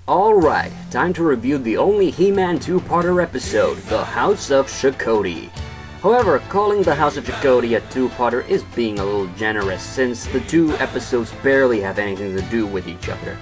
Alright, time to review the only He-Man two-parter episode, The House of Shokoti. However, calling The House of Shokoti a two-parter is being a little generous, since the two episodes barely have anything to do with each other,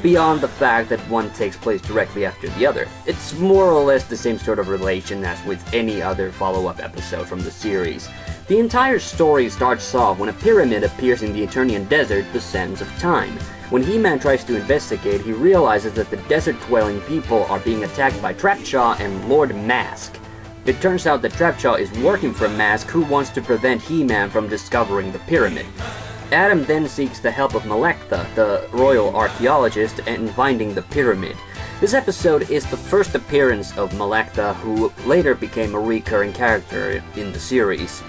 beyond the fact that one takes place directly after the other. It's more or less the same sort of relation as with any other follow-up episode from the series. The entire story starts off when a pyramid appears in the Eternian Desert, the Sands of Time. When He-Man tries to investigate, he realizes that the desert-dwelling people are being attacked by Trapjaw and Lord Mask. It turns out that Trapjaw is working for Mask, who wants to prevent He-Man from discovering the pyramid. Adam then seeks the help of Malektha, the royal archaeologist, in finding the pyramid. This episode is the first appearance of Malektha, who later became a recurring character in the series.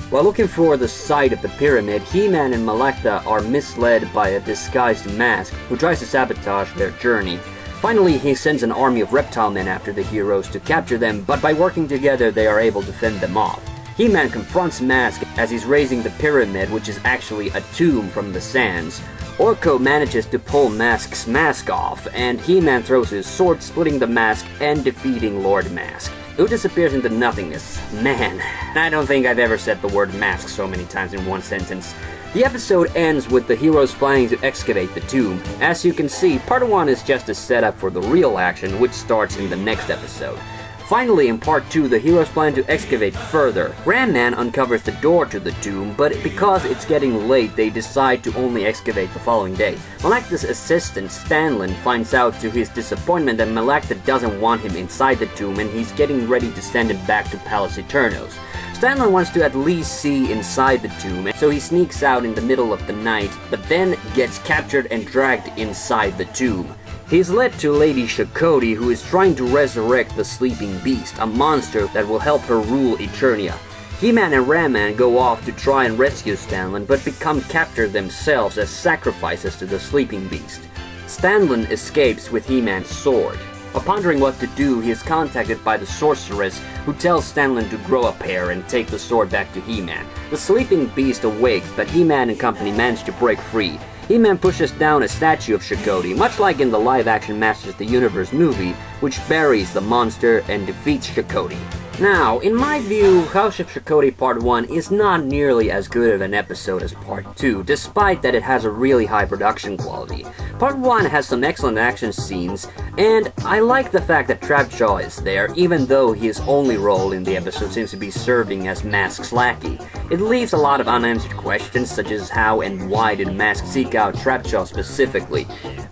While looking for the site of the pyramid, He-Man and Malektha are misled by a disguised Mask, who tries to sabotage their journey. Finally, he sends an army of reptile men after the heroes to capture them, but by working together they are able to fend them off. He-Man confronts Mask as he's raising the pyramid, which is actually a tomb from the sands. Orko manages to pull Mask's mask off, and He-Man throws his sword, splitting the mask and defeating Lord Mask, who disappears into nothingness. Man, I don't think I've ever said the word mask so many times in one sentence. The episode ends with the heroes planning to excavate the tomb. As you can see, part 1 is just a setup for the real action, which starts in the next episode. Finally, in part 2, the heroes plan to excavate further. Ram-Man uncovers the door to the tomb, but because it's getting late, they decide to only excavate the following day. Malekth's assistant, Stanlin, finds out to his disappointment that Malekth doesn't want him inside the tomb, and he's getting ready to send him back to Palace Eternos. Stanlin wants to at least see inside the tomb, so he sneaks out in the middle of the night, but then gets captured and dragged inside the tomb. He's led to Lady Shokoti, who is trying to resurrect the sleeping beast, a monster that will help her rule Eternia. He-Man and Ram-Man go off to try and rescue Stanlin, but become captured themselves as sacrifices to the sleeping beast. Stanlin escapes with He-Man's sword. Upon wondering what to do, he is contacted by the sorceress, who tells Stanlin to grow a pair and take the sword back to He-Man. The sleeping beast awakes, but He-Man and company manage to break free. He-Man pushes down a statue of Shokoti, much like in the live-action Masters of the Universe movie, which buries the monster and defeats Shokoti. Now, in my view, House of Shokoti Part 1 is not nearly as good of an episode as Part 2, despite that it has a really high production quality. Part 1 has some excellent action scenes, and I like the fact that Trapjaw is there, even though his only role in the episode seems to be serving as Mask's lackey. It leaves a lot of unanswered questions, such as how and why did Mask seek out Trapjaw specifically.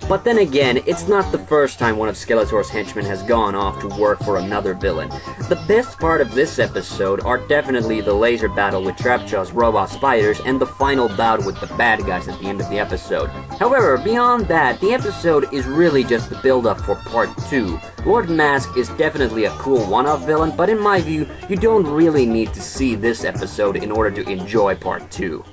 But then again, it's not the first time one of Skeletor's henchmen has gone off to work for another villain. The best part of this episode are definitely the laser battle with Trapjaw's robot spiders and the final bout with the bad guys at the end of the episode. However, beyond that, the episode is really just the build-up for Part 2. Lord Mask is definitely a cool one-off villain, but in my view, you don't really need to see this episode in order to enjoy Part 2.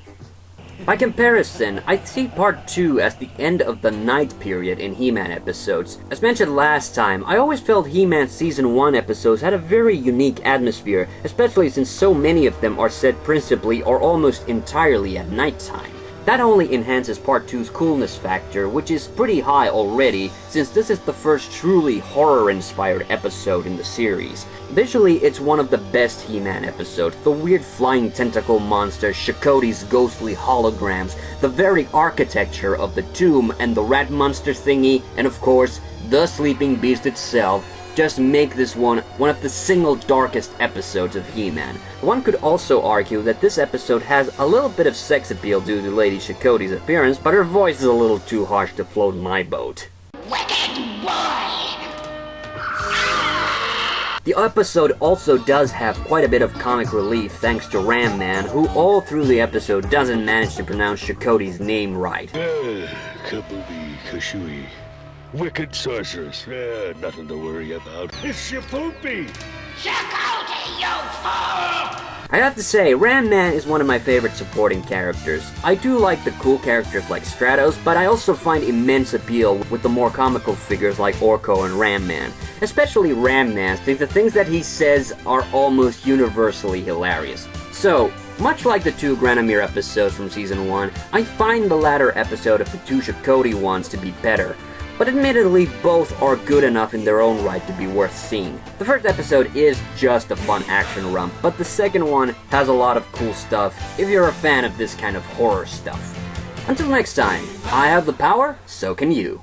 By comparison, I see Part 2 as the end of the night period in He-Man episodes. As mentioned last time, I always felt He-Man Season 1 episodes had a very unique atmosphere, especially since so many of them are set principally or almost entirely at nighttime. That only enhances Part 2's coolness factor, which is pretty high already, since this is the first truly horror-inspired episode in the series. Visually, it's one of the best He-Man episodes. The weird flying tentacle monster, Shokoti's ghostly holograms, the very architecture of the tomb, and the rat monster thingy, and of course, the sleeping beast itself, just make this one of the single darkest episodes of He-Man. One could also argue that this episode has a little bit of sex appeal due to Lady Shokoti's appearance, but her voice is a little too harsh to float my boat. Wicked boy! The episode also does have quite a bit of comic relief thanks to Ram-Man, who all through the episode doesn't manage to pronounce Shokoti's name right. Kabubi Kashui. Wicked sorceress. Nothing to worry about. It's Shokoti! Shokoti, you fool! I have to say, Ram-Man is one of my favorite supporting characters. I do like the cool characters like Stratos, but I also find immense appeal with the more comical figures like Orko and Ram-Man. Especially Ram-Man, since the things that he says are almost universally hilarious. So, much like the two Granomir episodes from Season 1, I find the latter episode of the two Shokoti ones to be better. but admittedly both are good enough in their own right to be worth seeing. The first episode is just a fun action romp, but the second one has a lot of cool stuff if you're a fan of this kind of horror stuff. Until next time, I have the power, so can you.